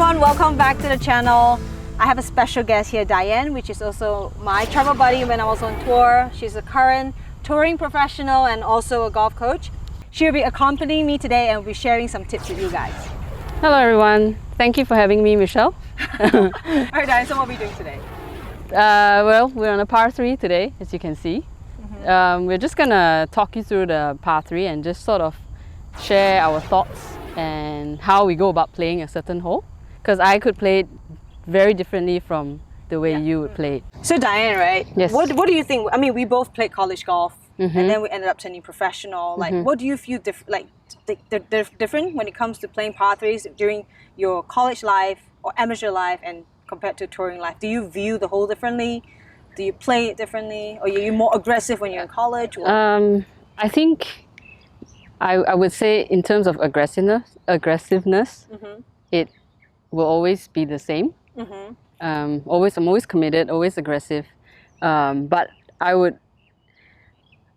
everyone, welcome back to the channel. I have a special guest here, Diane, which is also my travel buddy when I was on tour. She's a current touring professional and also a golf coach. She'll be accompanying me today and we'll be sharing some tips with you guys. Hello everyone, thank you for having me, Michelle. Alright Diane, so what are we doing today? Well, we're on a par 3 today, as you can see. We're just gonna talk you through the par 3 and just sort of share our thoughts and how we go about playing a certain hole. Because I could play it very differently from the way you would play it. So Diane, right? Yes. What do you think? I mean, we both played college golf and then we ended up turning professional. Like, what do you feel different when it comes to playing par 3s during your college life or amateur life and compared to touring life? Do you view the hole differently? Do you play it differently? Or are you more aggressive when you're in college? Or? I think I would say in terms of aggressiveness, it will always be the same. I'm always committed, always aggressive. But I would,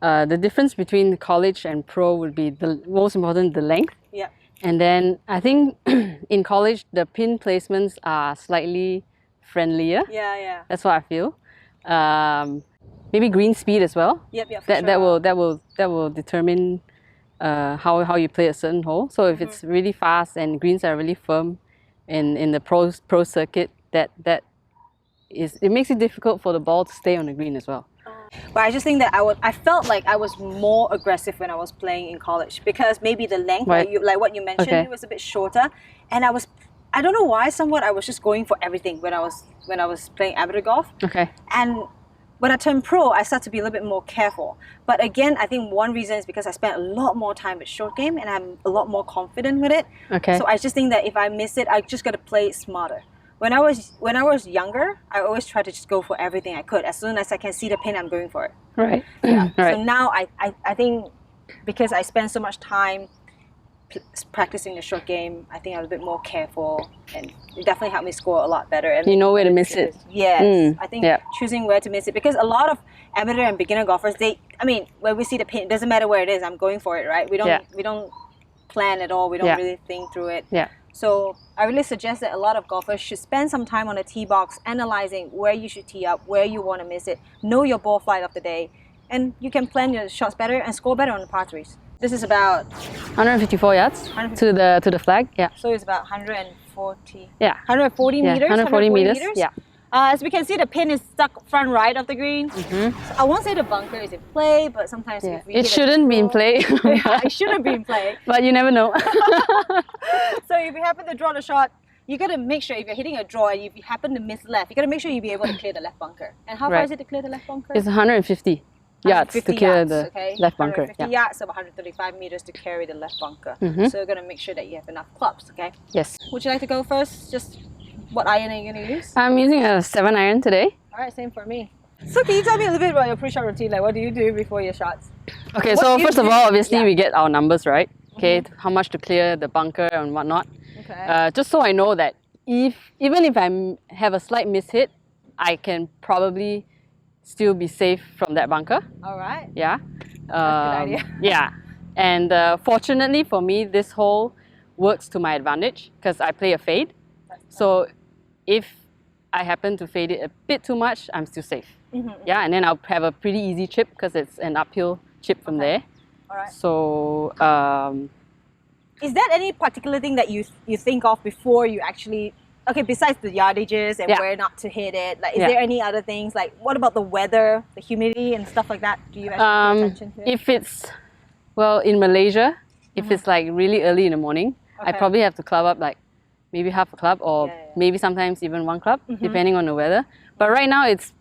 the difference between college and pro would be the most important, the length. Yeah. And then I think in college, the pin placements are slightly friendlier. Yeah. That's what I feel. Maybe green speed as well. Yep, That will determine how you play a certain hole. So if it's really fast and greens are really firm in the pro circuit, it makes it difficult for the ball to stay on the green as well. But I just think that I felt like I was more aggressive when I was playing in college because maybe the length, right. like what you mentioned, it was a bit shorter, and I don't know why, somewhat I was just going for everything when I was playing amateur golf. Okay. And when I turned pro, I started to be a little bit more careful. But again, I think one reason is because I spent a lot more time with short game and I'm a lot more confident with it. Okay. So I just think that if I miss it, I just got to play it smarter. When I was younger, I always tried to just go for everything I could. As soon as I can see the pin, I'm going for it. Right. Yeah. Right. So now I think because I spend so much time practicing the short game, I think I was a bit more careful, and it definitely helped me score a lot better. And you know where to miss it. Yes, I think choosing where to miss it, because a lot of amateur and beginner golfers, when we see the pin, it doesn't matter where it is, I'm going for it, right? We don't plan at all. We don't really think through it. Yeah. So I really suggest that a lot of golfers should spend some time on the tee box, analyzing where you should tee up, where you want to miss it, know your ball flight of the day, and you can plan your shots better and score better on the par 3s. This is about 154 yards to the flag. Yeah. So it's about 140. Yeah. 140 meters. 140 meters. Yeah. As we can see, the pin is stuck front right of the green. So I won't say the bunker is in play, but sometimes if we it shouldn't be in play. It shouldn't be in play. But you never know. So if you happen to draw the shot, you got to make sure if you're hitting a draw and if you happen to miss left, you got to make sure you be able to clear the left bunker. And how far is it to clear the left bunker? It's 150 yards to clear the left bunker. 150 yards, so 135 meters to carry the left bunker. So you're going to make sure that you have enough clubs, okay? Yes. Would you like to go first? Just what iron are you going to use? I'm using a 7 iron today. All right, same for me. So can you tell me a little bit about your pre-shot routine? Like, what do you do before your shots? Okay, so first of all, obviously we get our numbers right. Okay, how much to clear the bunker and whatnot. Okay. Just so I know that even if I have a slight mishit, I can probably still be safe from that bunker. All right. Yeah. That's a good idea. Yeah. And fortunately for me, this hole works to my advantage because I play a fade. So if I happen to fade it a bit too much, I'm still safe. Yeah, and then I'll have a pretty easy chip because it's an uphill chip from there. All right. So is there any particular thing that you think of before you actually, okay, besides the yardages and where not to hit it, like is there any other things, like what about the weather, the humidity and stuff like that? Do you actually pay attention to it? If it's, well, in Malaysia, if it's like really early in the morning, I probably have to club up like maybe half a club or maybe sometimes even 1 club, depending on the weather. But right now it's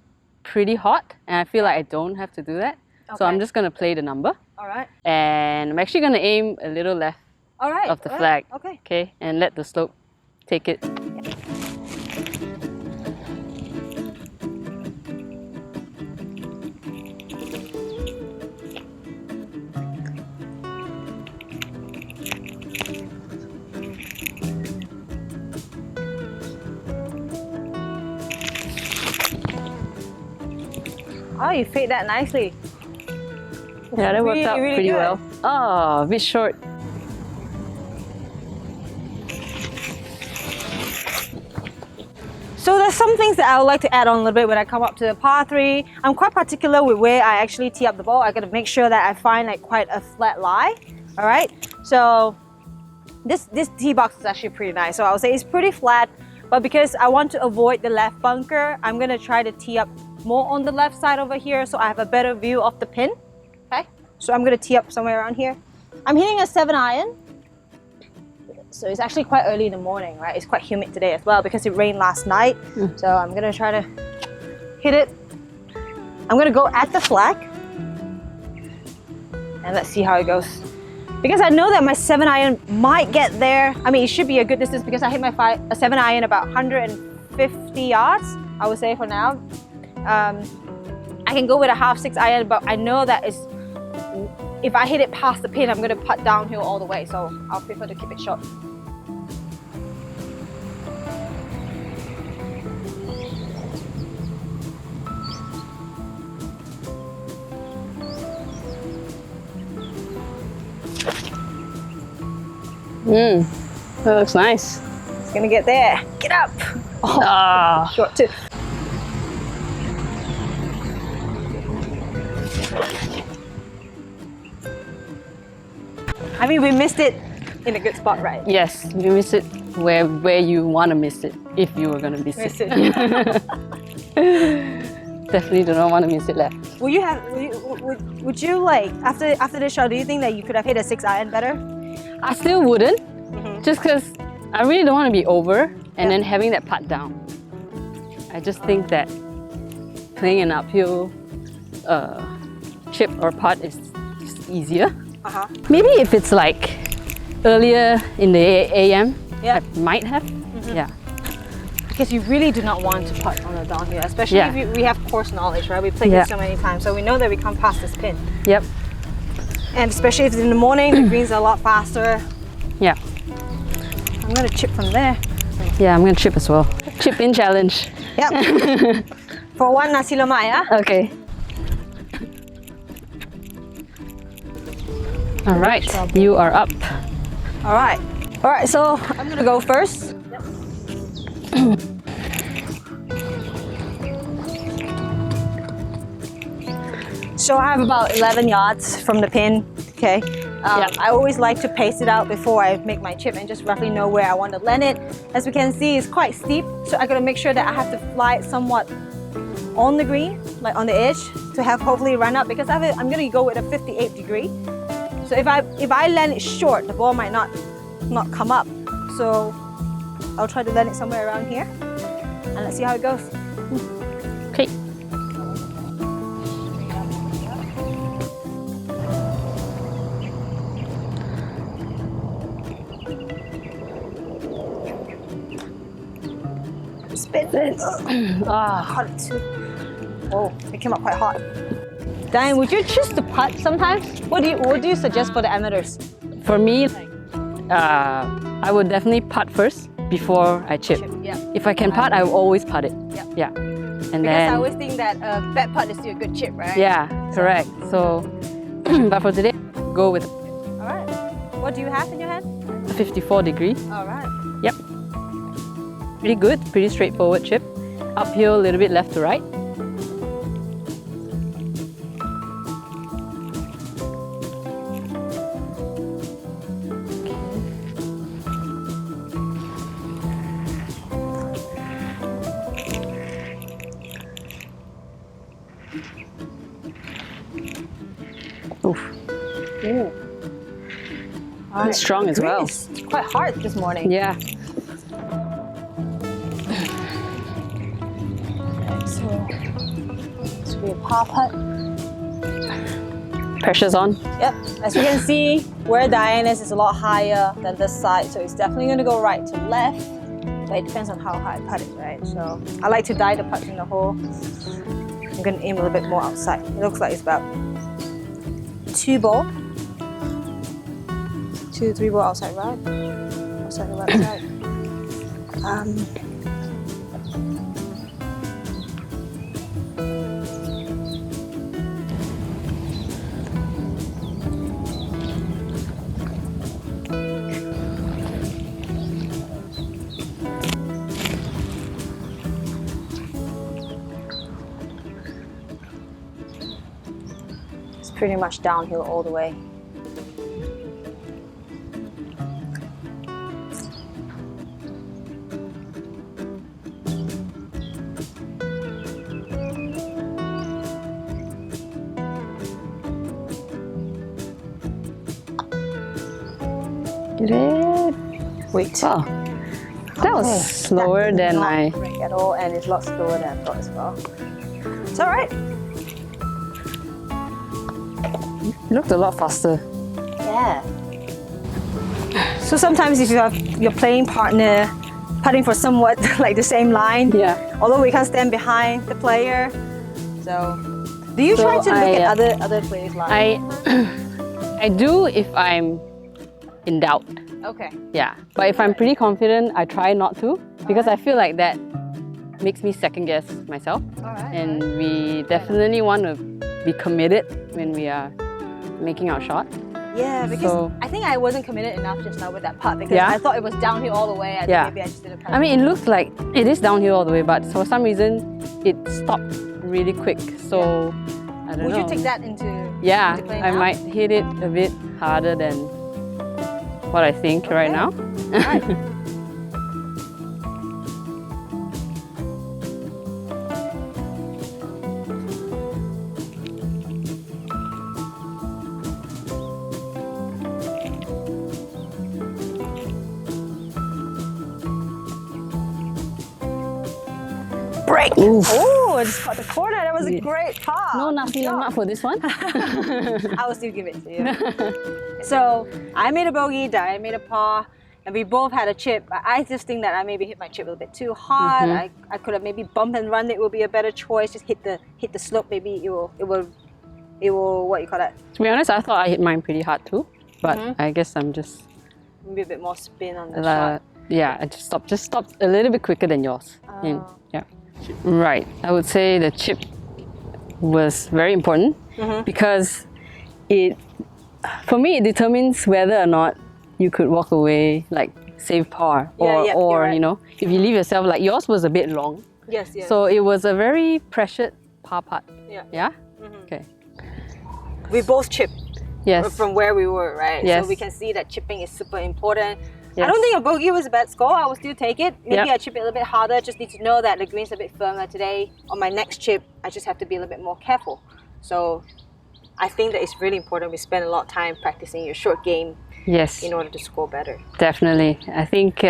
pretty hot and I feel like I don't have to do that. So I'm just going to play the number. All right. And I'm actually going to aim a little left of the flag. Okay. Okay, and let the slope take it. Oh, you fade that nicely. Yeah, that worked out really pretty good. well. Oh, a bit short. So there's some things that I would like to add on a little bit when I come up to the par 3. I'm quite particular with where I actually tee up the ball. I gotta make sure that I find like quite a flat lie. All right. So this tee box is actually pretty nice. So I would say it's pretty flat, but because I want to avoid the left bunker, I'm gonna try to tee up more on the left side over here so I have a better view of the pin. Okay. So I'm gonna tee up somewhere around here. I'm hitting a 7-iron. So it's actually quite early in the morning, right? It's quite humid today as well because it rained last night. So I'm gonna try to hit it. I'm gonna go at the flag. And let's see how it goes. Because I know that my 7-iron might get there. I mean, it should be a good distance because I hit my 7-iron about 150 yards, I would say for now. I can go with a half 6-iron, but I know that if I hit it past the pin, I'm gonna putt downhill all the way, so I'll prefer to keep it short. That looks nice. It's gonna get there. Get up! Oh, short too. I mean, we missed it in a good spot, right? Yes, you miss it where you want to miss it, if you were going to miss it. Definitely do not want to miss it left. Would you like, after the shot, do you think that you could have hit a 6-iron better? I still wouldn't, just because I really don't want to be over and then having that putt down. I just think that playing an uphill chip or putt is just easier. Maybe if it's like earlier in the AM, I might have. Yeah. Because you really do not want to putt on a downhill, especially if we have course knowledge, right? We played it so many times, so we know that we come past this pin. Yep. And especially if it's in the morning, the greens are a lot faster. Yeah. I'm gonna chip from there. Yeah, I'm gonna chip as well. Chip in challenge. Yep. For one nasi lemak, yeah? Okay. All right, you are up. All right. All right, so I'm gonna go first. So I have about 11 yards from the pin, okay? I always like to pace it out before I make my chip and just roughly know where I want to land it. As we can see, it's quite steep, so I gotta make sure that I have to fly it somewhat on the green, like on the edge, to have hopefully run up because I'm gonna go with a 58 degree. So if I land it short, the ball might not come up. So I'll try to land it somewhere around here, and let's see how it goes. Okay. Spin it. Caught it too. Oh, it came up quite hot. Diane, would you choose to putt sometimes? What do you suggest for the amateurs? For me, I would definitely putt first before I chip. If I can putt, I will always putt it. Yeah. And because I always think that a bad putt is still a good chip, right? Yeah, correct. So, but for today, go with. All right. What do you have in your hand? 54 degree. All right. Yep. Pretty good, pretty straightforward chip. Uphill, a little bit left to right. Oof. Ooh. It's strong as well. It's quite hard this morning. Yeah. So this will be a par putt. Pressure's on. Yep. As you can see, where Diane is a lot higher than this side, so it's definitely going to go right to left. But it depends on how high I putt it, right? So I like to die the putts in the hole. I'm going to aim a little bit more outside. It looks like it's about 2 ball. 2, 3 ball outside right. Outside the right side. pretty much downhill all the way. Get it. Wait. Wow. That was slower than I... break at all, and it's a lot slower than I thought as well. It's alright. It looked a lot faster. Yeah. So sometimes if you have your playing partner putting for somewhat like the same line, although we can't stand behind the player. So do you try to look at other players' lines? I do if I'm in doubt. Okay. Yeah, but if I'm pretty confident, I try not to because I feel like that makes me second guess myself. And we definitely want to be committed when we are making our shot. Yeah, because I think I wasn't committed enough just now with that putt because I thought it was downhill all the way. I think maybe I just didn't putt. I mean, it looks like it is downhill all the way, but for some reason it stopped really quick. So I don't know. Would you take that into play I now? might hit it a bit harder than what I think right now. Right. Break! Oh, I just caught the corner. That was a great putt. No nasi lemak for this one. I will still give it to you. So I made a bogey, Diane made a par, and we both had a chip. I just think that I maybe hit my chip a little bit too hard. I could have maybe bumped and run. It would be a better choice. Just hit the slope. Maybe it will what you call that? To be honest, I thought I hit mine pretty hard too, but I guess I'm just maybe a bit more spin on the shot. Yeah, I just stopped a little bit quicker than yours. Yeah. Right. I would say the chip was very important because for me, it determines whether or not you could walk away, like save par, or you know, if you leave yourself, like yours was a bit long. Yes. So it was a very pressured par putt. Yeah. Okay. We both chipped. Yes. From where we were, right? Yes. So we can see that chipping is super important. Yes. I don't think a bogey was a bad score. I will still take it. Maybe I chip it a little bit harder. Just need to know that the green's a bit firmer today. On my next chip, I just have to be a little bit more careful. So I think that it's really important we spend a lot of time practicing your short game in order to score better. Definitely. I think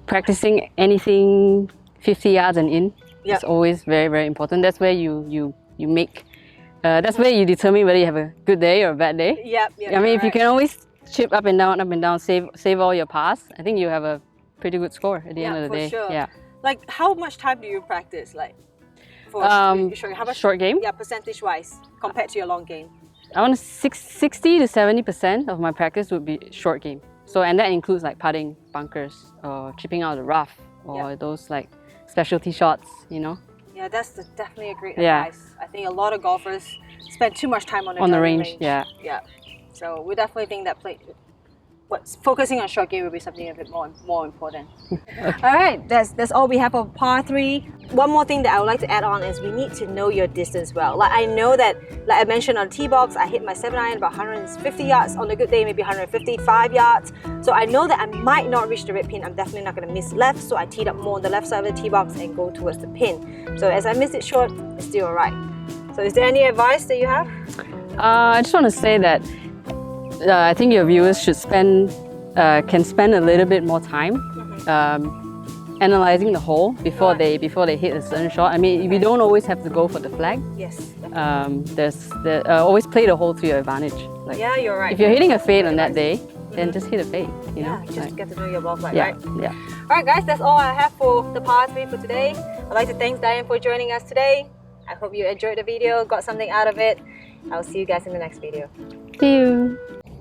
practicing anything 50 yards and in is always very, very important. That's where you make, that's where you determine whether you have a good day or a bad day. I mean, if you can always chip up and down, save all your pars, I think you have a pretty good score at the end of the day. Sure. Yeah. Like, how much time do you practice? Like, for how much, short game? Yeah, percentage-wise, compared to your long game. I want 60 to 70% of my practice would be short game. So, and that includes like putting bunkers or chipping out of the rough or those like specialty shots, you know. Yeah, that's definitely a great advice. I think a lot of golfers spend too much time on the range. Yeah. So we definitely think that focusing on short game will be something a bit more important. All right, that's all we have for par 3. One more thing that I would like to add on is we need to know your distance well. Like I know that, like I mentioned on the tee box, I hit my 7-iron about 150 yards. On a good day, maybe 155 yards. So I know that I might not reach the red pin. I'm definitely not going to miss left. So I teed up more on the left side of the tee box and go towards the pin. So as I miss it short, it's still alright. So is there any advice that you have? I just want to say that I think your viewers should can spend a little bit more time analyzing the hole before they hit a certain shot. I mean, we don't always have to go for the flag. Yes. Always play the hole to your advantage. Like, yeah, you're right. If you're hitting a fade on that day, then just hit a fade. You know, just get to know your ball flight, right? Yeah. All right, guys, that's all I have for the par 3 for today. I'd like to thank Diane for joining us today. I hope you enjoyed the video, got something out of it. I'll see you guys in the next video. See you.